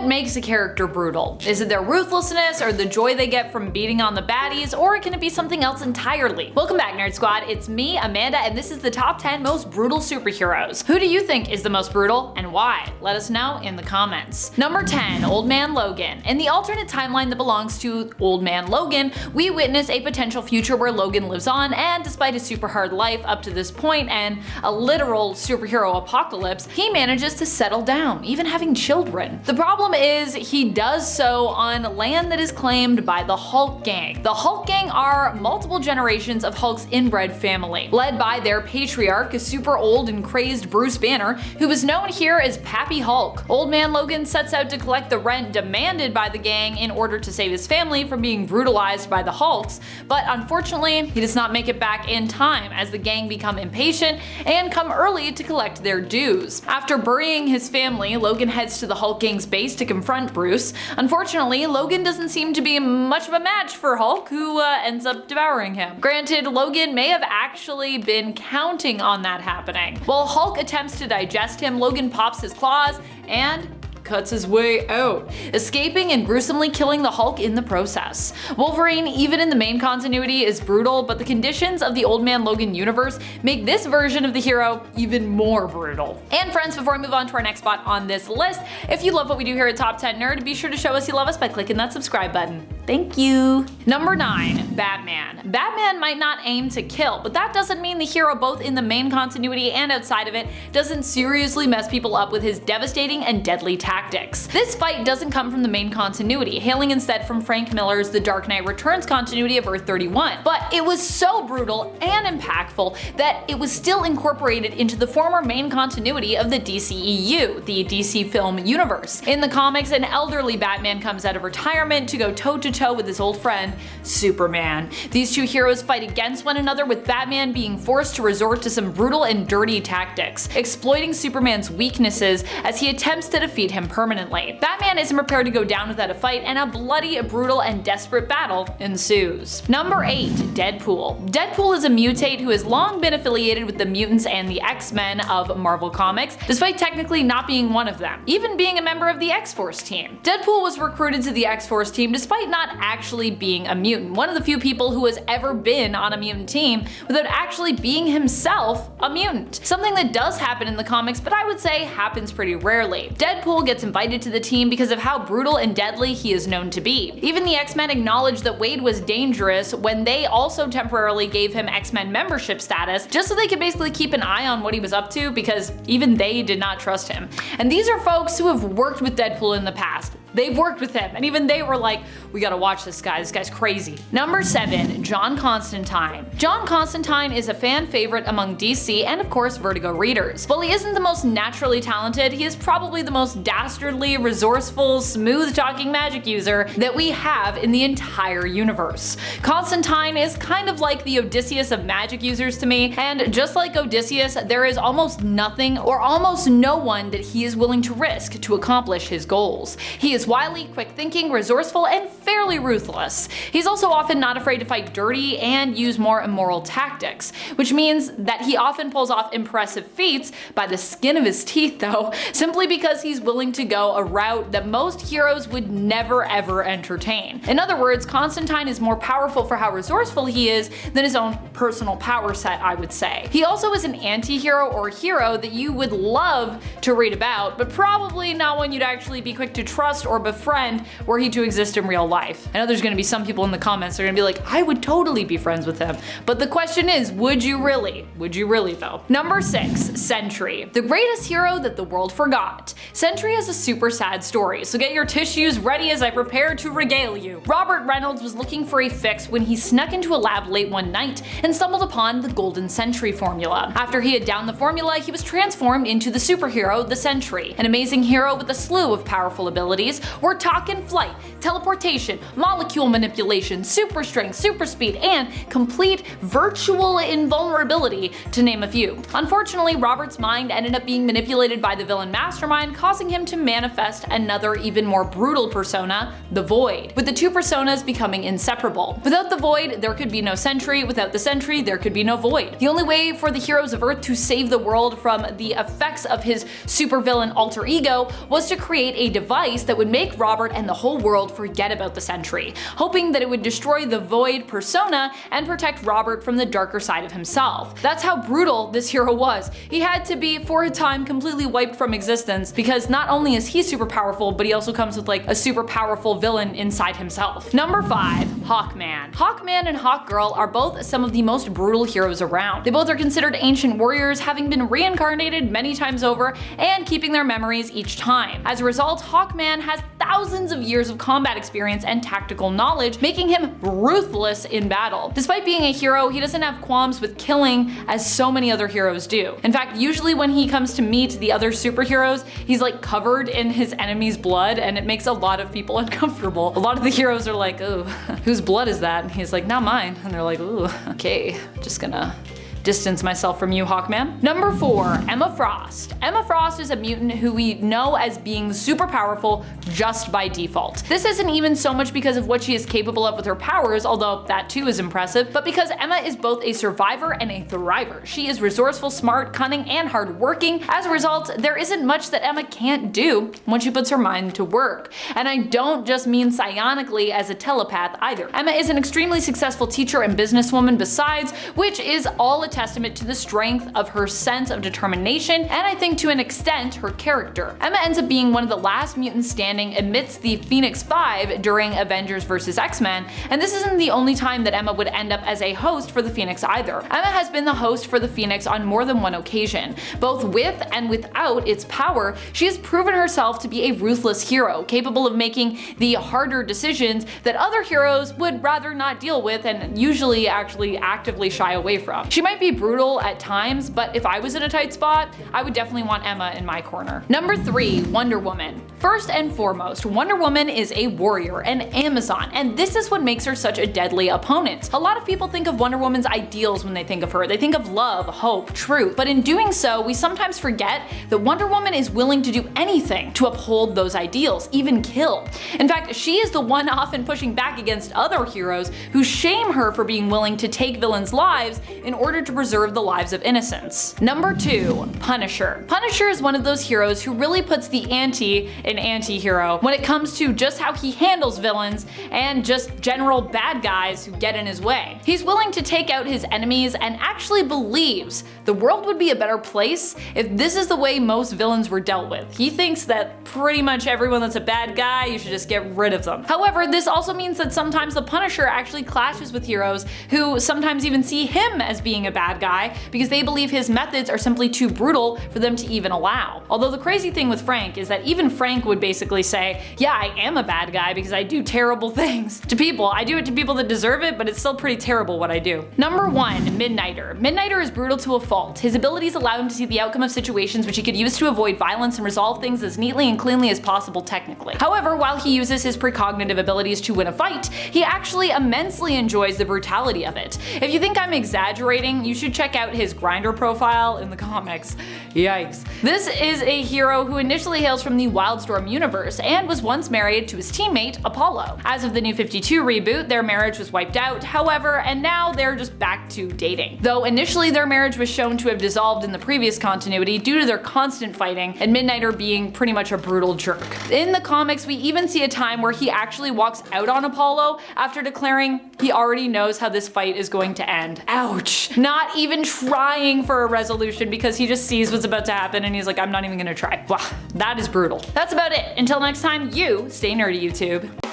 What makes a character brutal? Is it their ruthlessness or the joy they get from beating on the baddies, or can it be something else entirely? Welcome back, Nerd Squad. It's me, Amanda, and this is the top 10 most brutal superheroes. Who do you think is the most brutal and why? Let us know in the comments. Number 10, Old Man Logan. In the alternate timeline that belongs to Old Man Logan, we witness a potential future where Logan lives on, and despite his super hard life up to this point and a literal superhero apocalypse, he manages to settle down, even having children. The problem is he does so on land that is claimed by the Hulk gang. The Hulk gang are multiple generations of Hulk's inbred family, led by their patriarch, a super old and crazed Bruce Banner, who is known here as Pappy Hulk. Old Man Logan sets out to collect the rent demanded by the gang in order to save his family from being brutalized by the Hulks, but unfortunately he does not make it back in time as the gang become impatient and come early to collect their dues. After burying his family, Logan heads to the Hulk gang's base to confront Bruce. Unfortunately, Logan doesn't seem to be much of a match for Hulk, who ends up devouring him. Granted, Logan may have actually been counting on that happening. While Hulk attempts to digest him, Logan pops his claws and cuts his way out, escaping and gruesomely killing the Hulk in the process. Wolverine, even in the main continuity, is brutal, but the conditions of the Old Man Logan universe make this version of the hero even more brutal. And friends, before we move on to our next spot on this list, if you love what we do here at Top 10 Nerd, be sure to show us you love us by clicking that subscribe button. Thank you. Number 9, Batman. Batman might not aim to kill, but that doesn't mean the hero, both in the main continuity and outside of it, doesn't seriously mess people up with his devastating and deadly tactics. This fight doesn't come from the main continuity, hailing instead from Frank Miller's The Dark Knight Returns continuity of Earth 31. But it was so brutal and impactful that it was still incorporated into the former main continuity of the DCEU, the DC film universe. In the comics, an elderly Batman comes out of retirement to go toe-to-toe with his old friend, Superman. These two heroes fight against one another, with Batman being forced to resort to some brutal and dirty tactics, exploiting Superman's weaknesses as he attempts to defeat him permanently. Batman isn't prepared to go down without a fight, and a bloody, brutal, and desperate battle ensues. Number 8, Deadpool. Deadpool is a mutate who has long been affiliated with the mutants and the X-Men of Marvel Comics, despite technically not being one of them, even being a member of the X-Force team. Deadpool was recruited to the X-Force team despite not actually being a mutant, one of the few people who has ever been on a mutant team without actually being himself a mutant. Something that does happen in the comics, but I would say happens pretty rarely. Deadpool gets invited to the team because of how brutal and deadly he is known to be. Even the X-Men acknowledged that Wade was dangerous when they also temporarily gave him X-Men membership status, just so they could basically keep an eye on what he was up to, because even they did not trust him. And these are folks who have worked with Deadpool in the past. They've worked with him, and even they were like, we gotta watch this guy's crazy. Number 7, John Constantine. John Constantine is a fan favorite among DC and of course Vertigo readers. While he isn't the most naturally talented, he is probably the most dastardly, resourceful, smooth-talking magic user that we have in the entire universe. Constantine is kind of like the Odysseus of magic users to me, and just like Odysseus, there is almost nothing or almost no one that he is willing to risk to accomplish his goals. He is wily, quick-thinking, resourceful, and fairly ruthless. He's also often not afraid to fight dirty and use more immoral tactics, which means that he often pulls off impressive feats by the skin of his teeth though, simply because he's willing to go a route that most heroes would never ever entertain. In other words, Constantine is more powerful for how resourceful he is than his own personal power set, I would say. He also is an anti-hero or hero that you would love to read about, but probably not one you'd actually be quick to trust or befriend were he to exist in real life. I know there's gonna be some people in the comments that are gonna be like, I would totally be friends with him. But the question is, would you really? Would you really though? Number 6, Sentry. The greatest hero that the world forgot. Sentry has a super sad story, so get your tissues ready as I prepare to regale you. Robert Reynolds was looking for a fix when he snuck into a lab late one night and stumbled upon the Golden Sentry formula. After he had downed the formula, he was transformed into the superhero, the Sentry, an amazing hero with a slew of powerful abilities. We're talking flight, teleportation, molecule manipulation, super strength, super speed, and complete virtual invulnerability, to name a few. Unfortunately, Robert's mind ended up being manipulated by the villain Mastermind, causing him to manifest another even more brutal persona, the Void, with the two personas becoming inseparable. Without the Void, there could be no Sentry. Without the Sentry, there could be no Void. The only way for the heroes of Earth to save the world from the effects of his supervillain alter ego was to create a device that would would make Robert and the whole world forget about the Sentry, hoping that it would destroy the Void persona and protect Robert from the darker side of himself. That's how brutal this hero was. He had to be, for a time, completely wiped from existence because not only is he super powerful, but he also comes with like a super powerful villain inside himself. Number 5, Hawkman. Hawkman and Hawkgirl are both some of the most brutal heroes around. They both are considered ancient warriors, having been reincarnated many times over and keeping their memories each time. As a result, Hawkman has thousands of years of combat experience and tactical knowledge, making him ruthless in battle. Despite being a hero, he doesn't have qualms with killing as so many other heroes do. In fact, usually when he comes to meet the other superheroes, he's like covered in his enemy's blood, and it makes a lot of people uncomfortable. A lot of the heroes are like, "Ooh, whose blood is that?" And he's like, "Not mine." And they're like, "Ooh, okay, just gonna distance myself from you, Hawkman." Number 4, Emma Frost. Emma Frost is a mutant who we know as being super powerful just by default. This isn't even so much because of what she is capable of with her powers, although that too is impressive, but because Emma is both a survivor and a thriver. She is resourceful, smart, cunning, and hardworking. As a result, there isn't much that Emma can't do when she puts her mind to work. And I don't just mean psionically as a telepath either. Emma is an extremely successful teacher and businesswoman besides, which is all a testament to the strength of her sense of determination, and I think to an extent her character. Emma ends up being one of the last mutants standing amidst the Phoenix Five during Avengers vs. X-Men, and this isn't the only time that Emma would end up as a host for the Phoenix either. Emma has been the host for the Phoenix on more than one occasion. Both with and without its power, she has proven herself to be a ruthless hero, capable of making the harder decisions that other heroes would rather not deal with and usually actually actively shy away from. She might be brutal at times, but if I was in a tight spot, I would definitely want Emma in my corner. Number 3, Wonder Woman. First and foremost, Wonder Woman is a warrior, an Amazon, and this is what makes her such a deadly opponent. A lot of people think of Wonder Woman's ideals when they think of her. They think of love, hope, truth, but in doing so, we sometimes forget that Wonder Woman is willing to do anything to uphold those ideals, even kill. In fact, she is the one often pushing back against other heroes who shame her for being willing to take villains' lives in order to preserve the lives of innocents. Number 2, Punisher. Punisher is one of those heroes who really puts the ante in anti-hero when it comes to just how he handles villains and just general bad guys who get in his way. He's willing to take out his enemies and actually believes the world would be a better place if this is the way most villains were dealt with. He thinks that pretty much everyone that's a bad guy, you should just get rid of them. However, this also means that sometimes the Punisher actually clashes with heroes who sometimes even see him as being a bad guy because they believe his methods are simply too brutal for them to even allow. Although the crazy thing with Frank is that even Frank would basically say, yeah, I am a bad guy because I do terrible things to people. I do it to people that deserve it, but it's still pretty terrible what I do. Number 1, Midnighter. Midnighter is brutal to a fault. His abilities allow him to see the outcome of situations which he could use to avoid violence and resolve things as neatly and cleanly as possible technically. However, while he uses his precognitive abilities to win a fight, he actually immensely enjoys the brutality of it. If you think I'm exaggerating, you should check out his Grindr profile in the comics. Yikes. This is a hero who initially hails from the Wildstorm universe and was once married to his teammate Apollo. As of the New 52 reboot, their marriage was wiped out, however, and now they're just back to dating. Though initially their marriage was shown to have dissolved in the previous continuity due to their constant fighting and Midnighter being pretty much a brutal jerk. In the comics, we even see a time where he actually walks out on Apollo after declaring he already knows how this fight is going to end. Ouch. Not even trying for a resolution because he just sees what's about to happen and he's like, I'm not even gonna try. Wow, that is brutal. That's about it. Until next time, you stay nerdy, YouTube.